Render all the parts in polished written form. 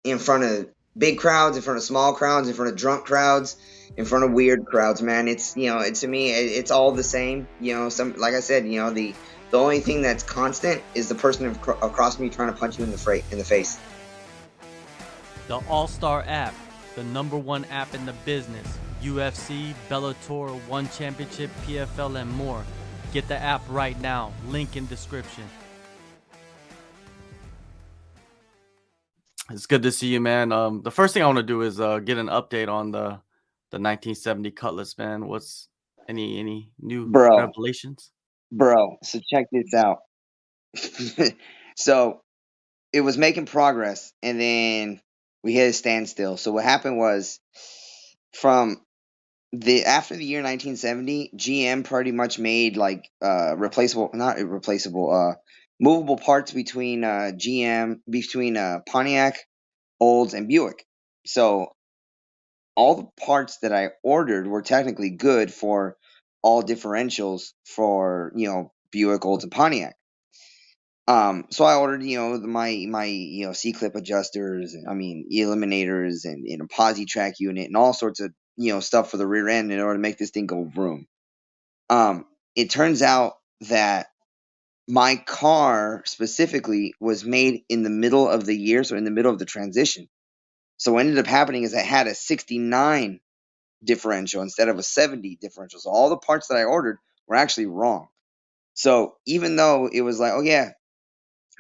in front of big crowds, in front of small crowds, in front of drunk crowds, in front of weird crowds, man. It's to me, it's all the same. Some like I said, the only thing that's constant is the person across me trying to punch you in the face. The AllStar app, the #1 app in the business. UFC, Bellator, One Championship, PFL, and more. Get the app right now. Link in description. It's good to see you, man. The first thing I want to do is get an update on the 1970 Cutlass, man. What's any new Bro, revelations? bro. So check this out. So it was making progress, and then we hit a standstill. So what happened was, from the after the year 1970, GM pretty much made like replaceable, not replaceable, movable parts between Pontiac, Olds, and Buick. So all the parts that I ordered were technically good for all differentials for Buick, Olds, and Pontiac. So I ordered, my C clip adjusters, I mean eliminators, and a posi track unit, and all sorts of stuff for the rear end in order to make this thing go vroom. It turns out that my car specifically was made in the middle of the year, so in the middle of the transition. So what ended up happening is I had a 69 differential instead of a 70 differential. So all the parts that I ordered were actually wrong. So even though it was like, oh yeah,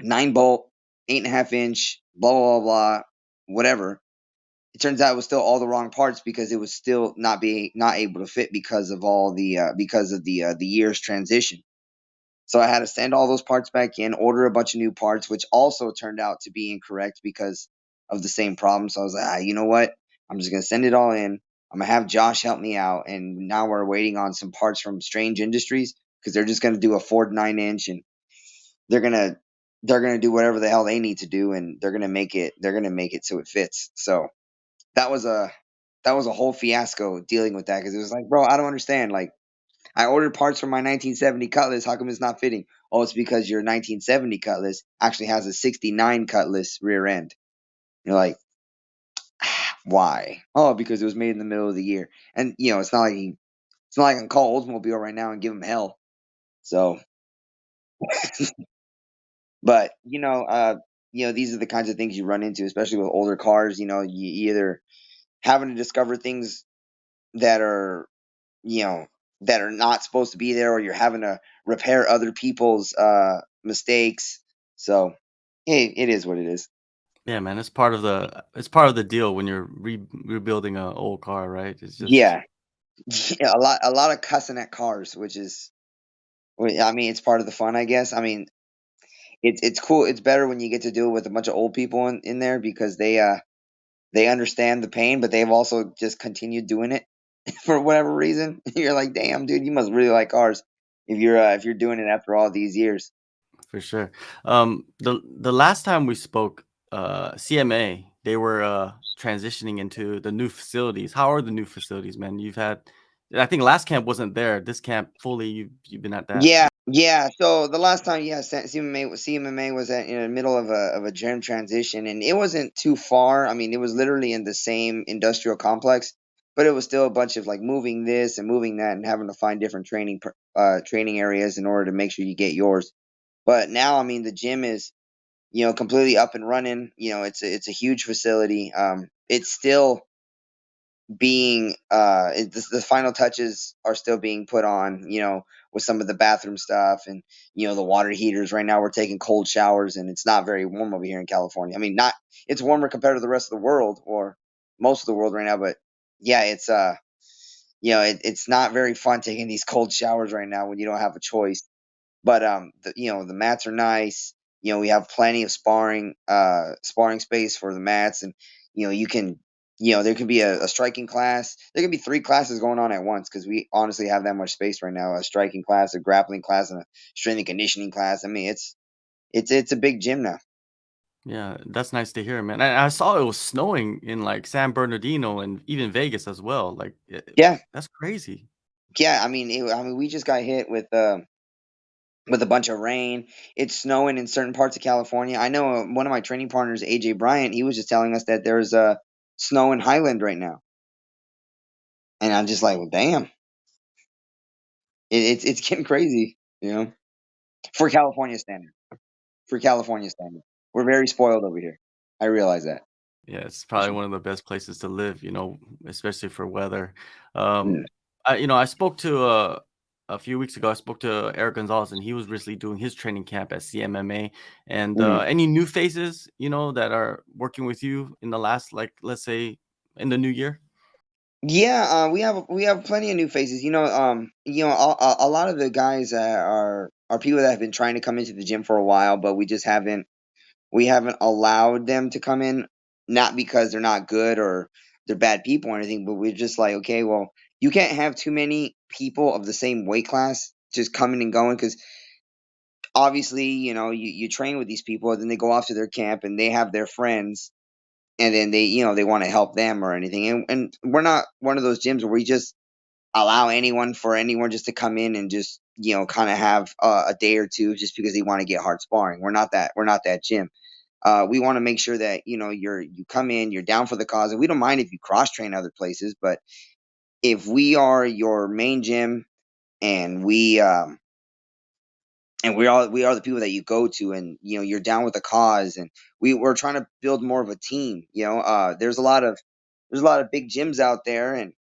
9 bolt, 8.5 inch, blah blah blah blah, whatever. It turns out it was still all the wrong parts because it was still not able to fit because of all the year's transition. So I had to send all those parts back in, order a bunch of new parts, which also turned out to be incorrect because of the same problem. So I was like, you know what? I'm just gonna send it all in. I'm gonna have Josh help me out, and now we're waiting on some parts from Strange Industries because they're just gonna do a Ford 9 inch, and they're gonna they're gonna do whatever the hell they need to do, and they're gonna make it so it fits. So that was a that was a whole fiasco dealing with that because it was like, bro, I don't understand. Like, I ordered parts for my 1970 Cutlass. How come it's not fitting? Oh, it's because your 1970 Cutlass actually has a 69 Cutlass rear end. You're like, why? Oh, because it was made in the middle of the year, and it's not like I can call Oldsmobile right now and give them hell. So, but these are the kinds of things you run into, especially with older cars. You either having to discover things that are you know that are not supposed to be there, or you're having to repair other people's mistakes. So, hey, it is what it is. Yeah, man. It's part of the deal when you're rebuilding an old car, right? It's just Yeah. Yeah, a lot of cussing at cars, which is, I mean, it's part of the fun, I guess. I mean, it's cool. It's better when you get to do it with a bunch of old people in there because they understand the pain, but they've also just continued doing it for whatever reason. You're like, damn, dude, you must really like cars if you're doing it after all these years. for sure. The last time we spoke, CMA, they were transitioning into the new facilities. How are the new facilities, man? I think last camp wasn't there. This camp fully, you've been at that. Yeah, yeah. So the last time, yeah, CMMA was in the middle of a gym transition, and it wasn't too far. I mean, it was literally in the same industrial complex, but it was still a bunch of like moving this and moving that, and having to find different training areas in order to make sure you get yours. But now, I mean, the gym is completely up and running. It's a huge facility. It's still the final touches are still being put on, with some of the bathroom stuff, and the water heaters. Right now we're taking cold showers, and it's not very warm over here in California. I mean, not it's warmer compared to the rest of the world, or most of the world right now, but yeah, it's not very fun taking these cold showers right now when you don't have a choice. But the mats are nice. We have plenty of sparring space for the mats, and you can there can be a striking class. There can be three classes going on at once because we honestly have that much space right now. A striking class, a grappling class, and a strength and conditioning class. I mean, it's a big gym now. Yeah, that's nice to hear, man. I saw it was snowing in like San Bernardino and even Vegas as well. Like, Yeah, that's crazy. yeah. I mean, we just got hit with with a bunch of rain. It's snowing in certain parts of California. I know one of my training partners, AJ Bryant, he was just telling us that there's snow in Highland right now, and I'm just like, well, damn, it's getting crazy, for California standard. For California standard, we're very spoiled over here. I realize that. Yeah, it's For probably sure. one of the best places to live, especially for weather. Mm. I spoke to a few weeks ago. I spoke to Eric Gonzalez, and he was recently doing his training camp at CMMA. And Mhm. any new faces, that are working with you in the last, like, let's say, in the new year? Yeah, we have plenty of new faces. A lot of the guys are people that have been trying to come into the gym for a while, but we haven't allowed them to come in, not because they're not good or they're bad people or anything, but we're just like, okay, well, you can't have too many people of the same weight class just coming and going because obviously, you train with these people, and then they go off to their camp and they have their friends, and then they want to help them or anything. And we're not one of those gyms where we just allow anyone just to come in and just kind of have a day or two just because they want to get hard sparring. We're not that gym. We want to make sure that you come in, you're down for the cause, and we don't mind if you cross train other places. But if we are your main gym and we are the people that you go to, and you're down with the cause, and we're trying to build more of a team. There's a lot of big gyms out there, and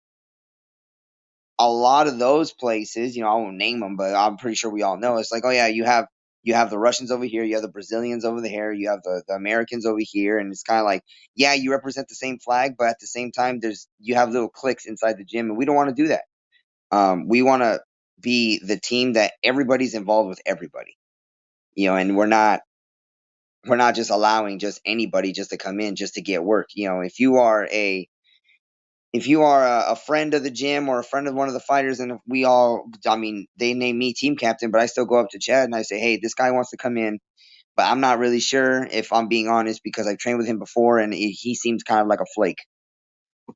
a lot of those places, I won't name them, but I'm pretty sure we all know. It's like, oh yeah, you have the Russians over here, you have the Brazilians over there, you have the Americans over here, and it's kind of like, yeah, you represent the same flag, but at the same time, you have little cliques inside the gym, and we don't want to do that. We want to be the team that everybody's involved with everybody, and we're not just allowing just anybody just to come in just to get work. If you are a friend of the gym or a friend of one of the fighters, and if I mean, they name me team captain, but I still go up to Chad and I say, hey, this guy wants to come in, but I'm not really sure, if I'm being honest, because I've trained with him before and he seems kind of like a flake.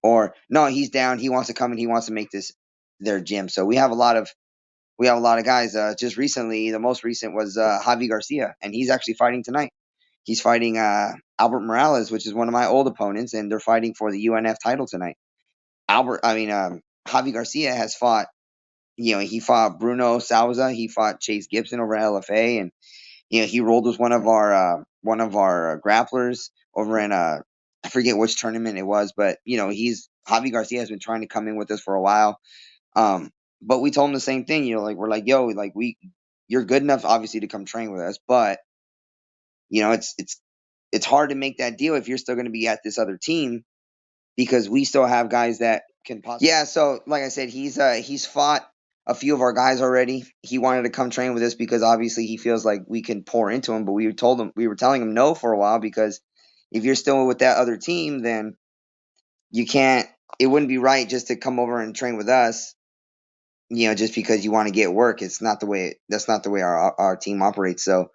Or no, he's down, he wants to come and he wants to make this their gym. So we have a lot of guys. Just recently, the most recent was Javi Garcia, and he's actually fighting tonight. He's fighting Albert Morales, which is one of my old opponents, and they're fighting for the UNF title tonight. Javi Garcia has fought. He fought Bruno Souza. He fought Chase Gibson over at LFA, and he rolled with one of our grapplers over in I forget which tournament it was, but he's Javi Garcia has been trying to come in with us for a while. But we told him the same thing. Like we're like, yo, like you're good enough, obviously, to come train with us, but it's hard to make that deal if you're still going to be at this other team because we still have guys that can possibly. Yeah, so like I said, he's fought a few of our guys already. He wanted to come train with us because obviously he feels like we can pour into him, but we were telling him no for a while because if you're still with that other team, then you can't. It wouldn't be right just to come over and train with us. Just because you want to get work. It's not the way. That's not the way our team operates. So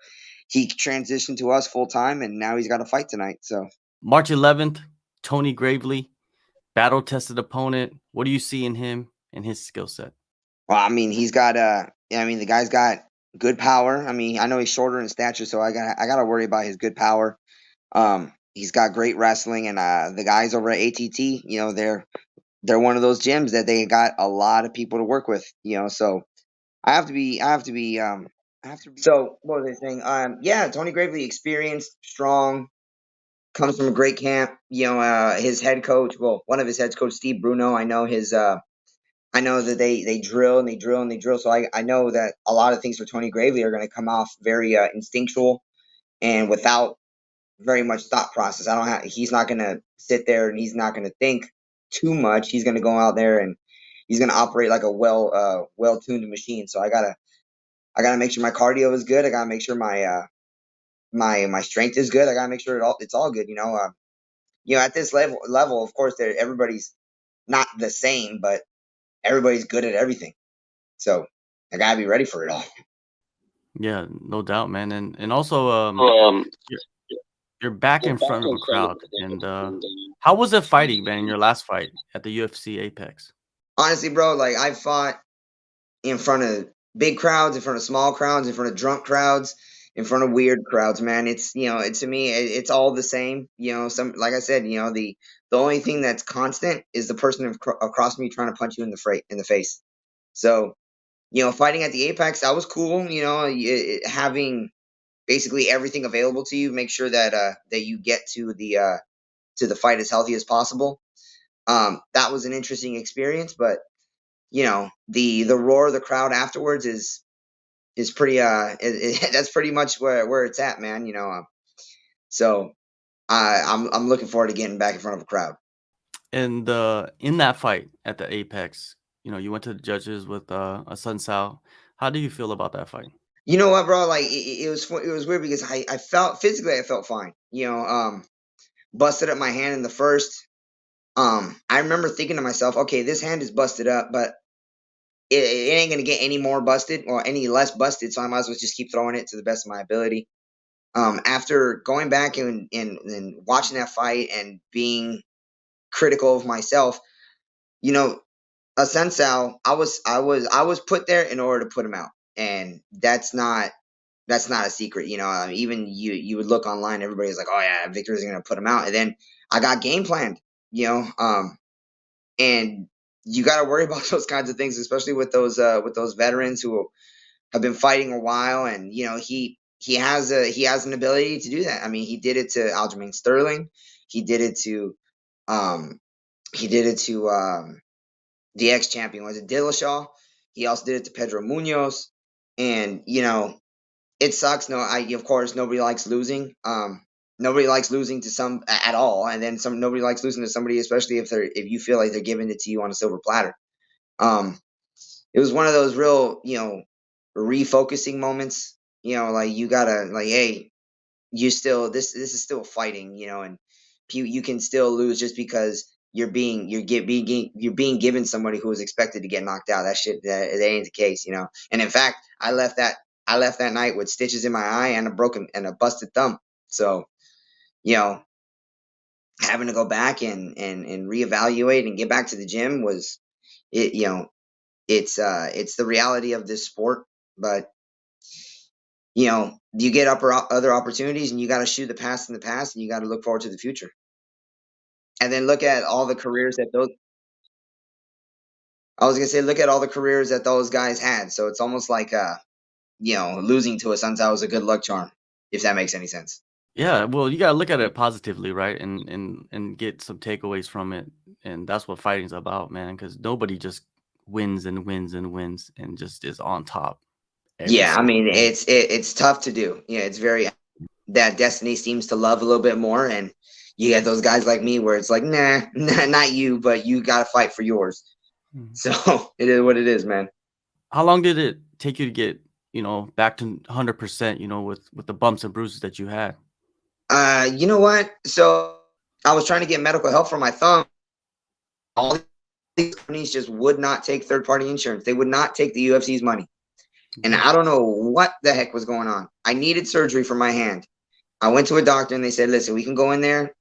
he transitioned to us full time, and now he's got a fight tonight. So. March 11th, Tony Gravely, battle tested opponent. What do you see in him and his skill set? Well, I mean, the guy's got good power. I mean, I know he's shorter in stature, so I got to worry about his good power. He's got great wrestling, and the guys over at ATT, they're one of those gyms that they got a lot of people to work with. So I have to be. So what was I saying? Yeah, Tony Gravely, experienced, strong, comes from a great camp. His head coach, well, one of his head coach, Steve Bruno. I know that they drill and they drill and they drill. So I know that a lot of things for Tony Gravely are going to come off very instinctual and without very much thought process. He's not going to sit there and he's not going to think too much. He's going to go out there and he's going to operate like a well-tuned machine. So I gotta make sure my cardio is good. I gotta make sure my strength is good. I gotta make sure it's all good. At this level, of course, everybody's not the same, but everybody's good at everything. So I gotta be ready for it all. Yeah, no doubt, man. And also, Um, you're, you're back in front of a crowd. And how was it fighting, man, in your last fight at the UFC Apex? Honestly, bro, like I fought in front of big crowds, in front of small crowds, in front of drunk crowds, in front of weird crowds, man. It's, to me, it's all the same. Like I said, the only thing that's constant is the person across me trying to punch you in the face. So, fighting at the Apex, that was cool. Having basically everything available to you, make sure that you get to the fight as healthy as possible. That was an interesting experience, but the roar of the crowd afterwards is pretty that's pretty much where it's at, man. So I'm looking forward to getting back in front of a crowd. And in that fight at the Apex, you went to the judges with a Sun Sao. How do you feel about that fight? You know what, bro? Like it was weird because I felt physically I felt fine. Busted up my hand in the first. I remember thinking to myself, okay, this hand is busted up, but it ain't gonna get any more busted or any less busted, so I might as well just keep throwing it to the best of my ability. After going back and watching that fight and being critical of myself, you know, a Sensao, I was put there in order to put him out, and that's not a secret. Even you would look online, everybody's like, oh yeah, Victor's gonna put him out, and then I got game planned. And you got to worry about those kinds of things, especially with those veterans who have been fighting a while, and he has an ability to do that. I mean, he did it to Aljamain Sterling, he did it to um he did it to the ex champion, was it Dillashaw? He also did it to Pedro Munoz, and it sucks. No, I of course nobody likes losing. Nobody likes losing to some at all, and then nobody likes losing to somebody, especially if you feel like they're giving it to you on a silver platter. Um, it was one of those real, refocusing moments. Like you gotta like, hey, you still this is still fighting, and you can still lose just because you're being given somebody who is expected to get knocked out. That ain't the case, And in fact, I left that night with stitches in my eye and a busted thumb. So, you know, having to go back and reevaluate and get back to the gym was it. It's the reality of this sport, but you get other opportunities, and you got to shoot the past in the past, and you got to look forward to the future, and then look at all the careers that those. I was gonna say, look at all the careers that those guys had. So it's almost like losing to a Suns was a good luck charm, if that makes any sense. Yeah, well, you gotta look at it positively, right? And get some takeaways from it. And that's what fighting's about, man, because nobody just wins and wins and wins and just is on top every Yeah, I single mean time. it's tough to do. Yeah, it's very that destiny seems to love a little bit more, and you get those guys like me where it's like, nah, not you, but you got to fight for yours. Mhm. So it is what it is, man. How long did it take you to get, back to 100%, with the bumps and bruises that you had? You know what? So I was trying to get medical help for my thumb. All these companies just would not take third party insurance. They would not take the UFC's money. And Really? I don't know what the heck was going on. I needed surgery for my hand. I went to a doctor and they said, listen, we can go in there,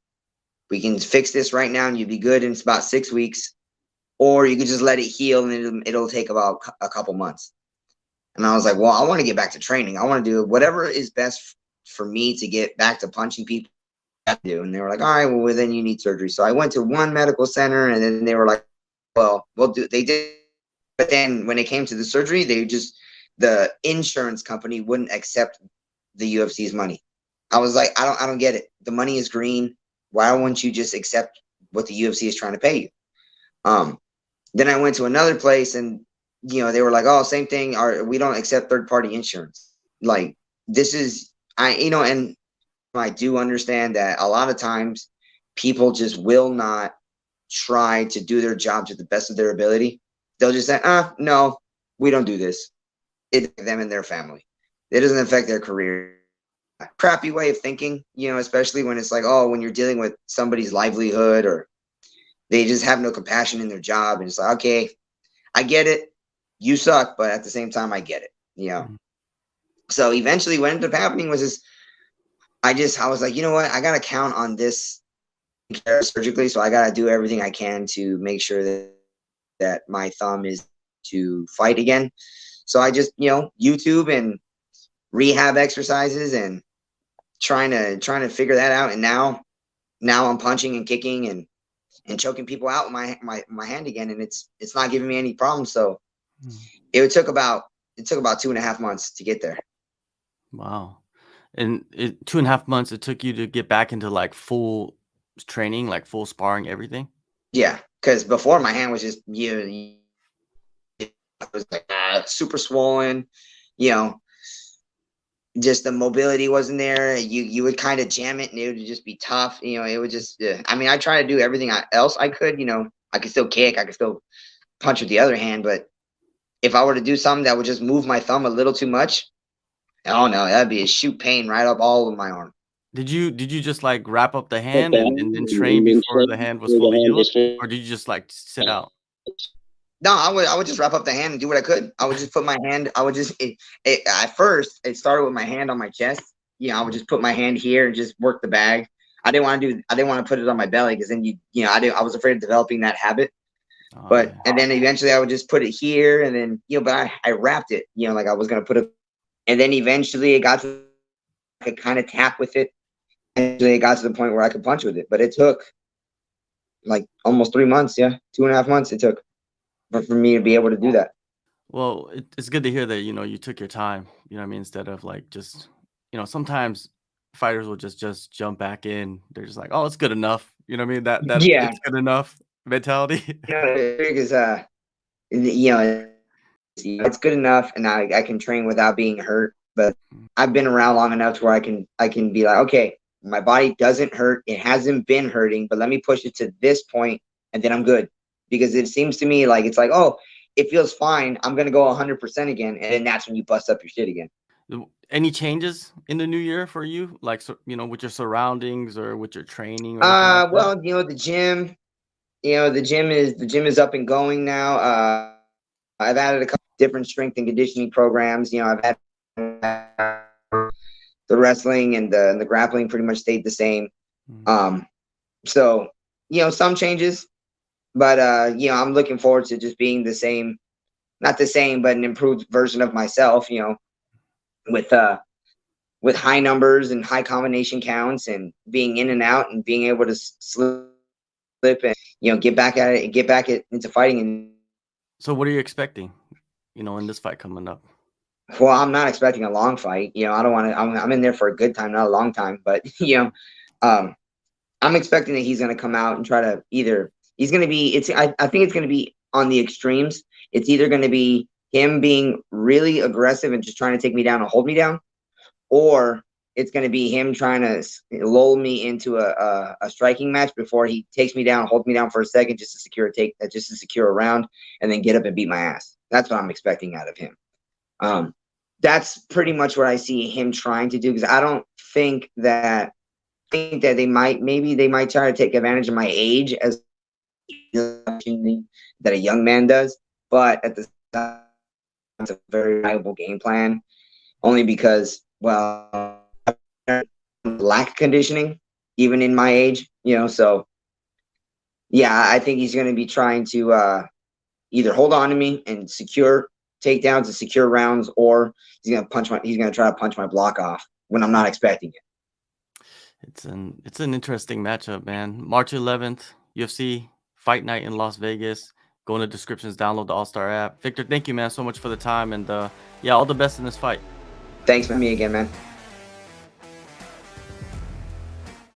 we can fix this right now and you'll be good in about 6 weeks. Or you could just let it heal and it'll take about a couple months. And I was like, well, I want to get back to training. I want to do whatever is best for me to get back to punching people. Do. And they were like, all right, well, then you need surgery. So I went to one medical center and then they were like, well, we'll do, they did. But then when it came to the surgery, the insurance company wouldn't accept the UFC's money. I was like, I don't get it. The money is green. Why wouldn't you just accept what the UFC is trying to pay you? Um, then I went to another place and, they were like, oh, same thing. We don't accept third party insurance. Like this is, and I do understand that a lot of times people just will not try to do their job to the best of their ability. They'll just say, no, we don't do this. It them and their family. It doesn't affect their career. Crappy way of thinking, especially when it's like, oh, when you're dealing with somebody's livelihood or they just have no compassion in their job. And it's like, okay, I get it. You suck, but at the same time, I get it. Mhm. So eventually what ended up happening was this, I was like, you know what? I got to count on this surgically. So I got to do everything I can to make sure that my thumb is to fight again. So I just, YouTube and rehab exercises and trying to figure that out. And now I'm punching and kicking and choking people out with my hand again, and it's not giving me any problems. So Mm. it took about 2.5 months to get there. Wow. And 2.5 months it took you to get back into like full training, like full sparring, everything? Yeah, because before my hand was just it was like super swollen, you know, just the mobility wasn't there. You would kind of jam it and it would just be tough. It would just. I mean, I try to do everything else I could. I could still kick, I could still punch with the other hand, but if I were to do something that would just move my thumb a little too much, oh no, that'd be a shoot pain right up all of my arm. Did you just like wrap up the Up hand the and then hand train and then before the train hand was before the fully hand healed? was finished. Or did you just like sit out? No, I would just wrap up the hand and do what I could. I would just put my hand. I would just at first it started with my hand on my chest. I would just put my hand here and just work the bag. I didn't want to put it on my belly because then I was afraid of developing that habit. Oh But yeah. and then eventually I would just put it here and then but I wrapped it. Like I was gonna put it, and then eventually it got to I could kind of tap with it. Eventually it got to the point where I could punch with it. But it took like almost 3 months. Yeah, 2.5 months it took for me to be able to do that. Well, it's good to hear that, you took your time, you know what I mean, instead of like just, sometimes fighters will just jump back in. They're just like, "Oh, it's good enough." You know what I mean? That Yeah, it's good enough mentality. because you know it's good enough, and I can train without being hurt. But I've been around long enough to where I can be like, okay, my body doesn't hurt. It hasn't been hurting, but let me push it to this point, and then I'm good. Because it seems to me like it's like, oh, it feels fine. I'm gonna go 100% again, and then that's when you bust up your shit again. Any changes in the new year for you? Like, with your surroundings or with your training or anything like that? Well, the gym is up and going now. I've added a couple different strength and conditioning programs. I've had the wrestling and the grappling pretty much stayed the same. Mm. So some changes, but I'm looking forward to just being the same, not the same, but an improved version of myself. With high numbers and high combination counts and being in and out and being able to slip and get back at it and get back into fighting. And So what are you expecting, in this fight coming up? well, I'm not expecting a long fight. I don't want to. I'm in there for a good time, not a long time. But um, I'm expecting that he's going to come out and try to either he's going to be. I think it's going to be on the extremes. It's either going to be him being really aggressive and just trying to take me down and hold me down, or it's going to be him trying to lull me into a striking match before he takes me down, holds me down for a second just to secure a round, and then get up and beat my ass. That's what I'm expecting out of him. That's pretty much what I see him trying to do, because I don't think that they might try to take advantage of my age as that a young man does, but at the time, it's a very viable game plan, only because, well, I lack conditioning even in my age, so yeah, I think he's going to be trying to either hold on to me and secure takedowns and secure rounds, or he's going to try to punch my block off when I'm not expecting it. It's an interesting matchup, man. March 11th, UFC Fight Night in Las Vegas. Go in the descriptions, download the AllStar app. Victor, thank you, man, so much for the time, and yeah, all the best in this fight. Thanks for me again, man.